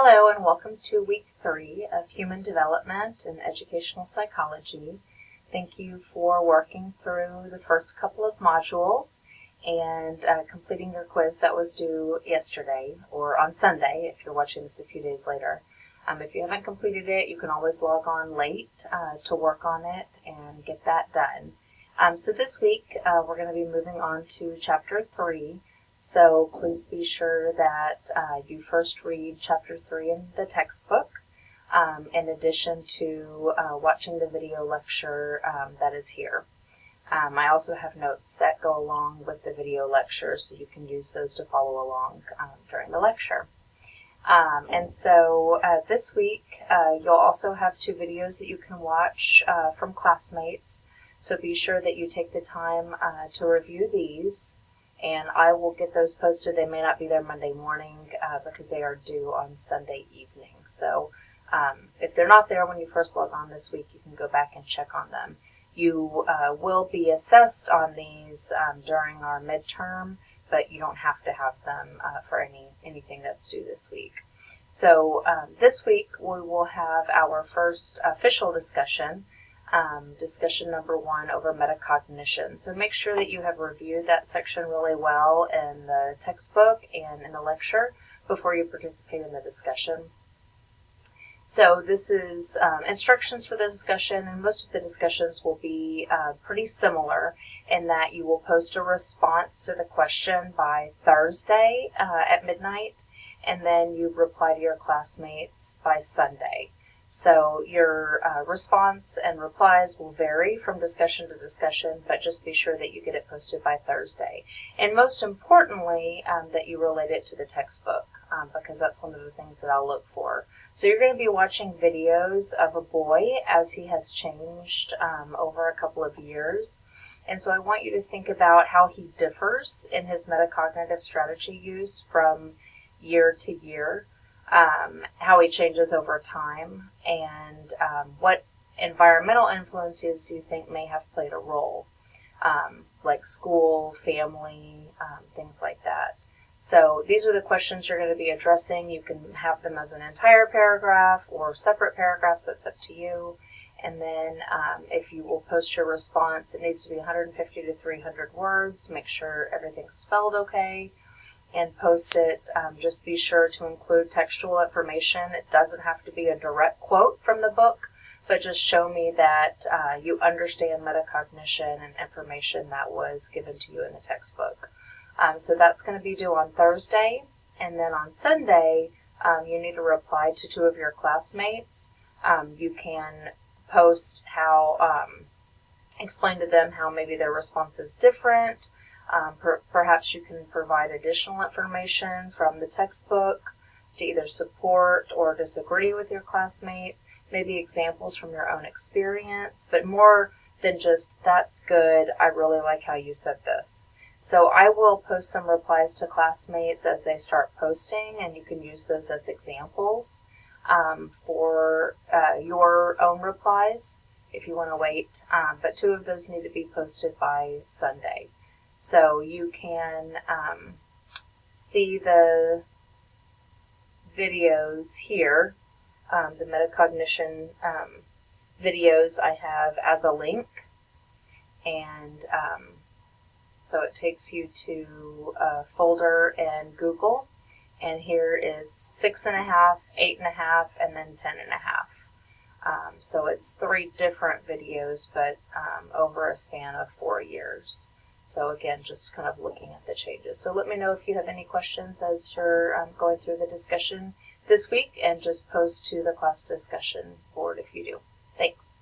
Hello and welcome to week 3 of Human Development and Educational Psychology. Thank you for working through the first couple of modules and completing your quiz that was due yesterday or on Sunday if you're watching this a few days later. If you haven't completed it, you can always log on late to work on it and get that done. So this week we're going to be moving on to Chapter 3. So please be sure that you first read Chapter 3 in the textbook, in addition to watching the video lecture that is here. I also have notes that go along with the video lecture, so you can use those to follow along during the lecture. And so this week you'll also have 2 videos that you can watch from classmates, so be sure that you take the time to review these. And I will get those posted. They may not be there Monday morning because they are due on Sunday evening. So if they're not there when you first log on this week, you can go back and check on them. You will be assessed on these during our midterm, but you don't have to have them for anything that's due this week. So this week we will have our first official discussion. Discussion number 1 over metacognition. So make sure that you have reviewed that section really well in the textbook and in the lecture before you participate in the discussion. So this is instructions for the discussion, and most of the discussions will be pretty similar in that you will post a response to the question by Thursday at midnight, and then you reply to your classmates by Sunday. So your response and replies will vary from discussion to discussion, but just be sure that you get it posted by Thursday. And most importantly, that you relate it to the textbook, because that's one of the things that I'll look for. So you're going to be watching videos of a boy as he has changed over a couple of years. And so I want you to think about how he differs in his metacognitive strategy use from year to year. How he changes over time, and what environmental influences you think may have played a role, like school, family, things like that. So these are the questions you're going to be addressing. You can have them as an entire paragraph or separate paragraphs, that's up to you. And then if you will post your response, it needs to be 150 to 300 words. Make sure everything's spelled okay. And post it. Just be sure to include textual information. It doesn't have to be a direct quote from the book, but just show me that you understand metacognition and information that was given to you in the textbook. So that's going to be due on Thursday, and then on Sunday you need to reply to 2 of your classmates. You can post how, explain to them how maybe their response is different. Perhaps you can provide additional information from the textbook to either support or disagree with your classmates, maybe examples from your own experience, but more than just, that's good, I really like how you said this. So I will post some replies to classmates as they start posting, and you can use those as examples for your own replies if you want to wait, but 2 of those need to be posted by Sunday. So you can see the videos here, the metacognition videos I have as a link, and so it takes you to a folder in Google, and here is 6.5, 8.5, and then 10.5. So it's 3 different videos, but over a span of 4 years. So again, just kind of looking at the changes. So let me know if you have any questions as you're going through the discussion this week, and just post to the class discussion board if you do. Thanks.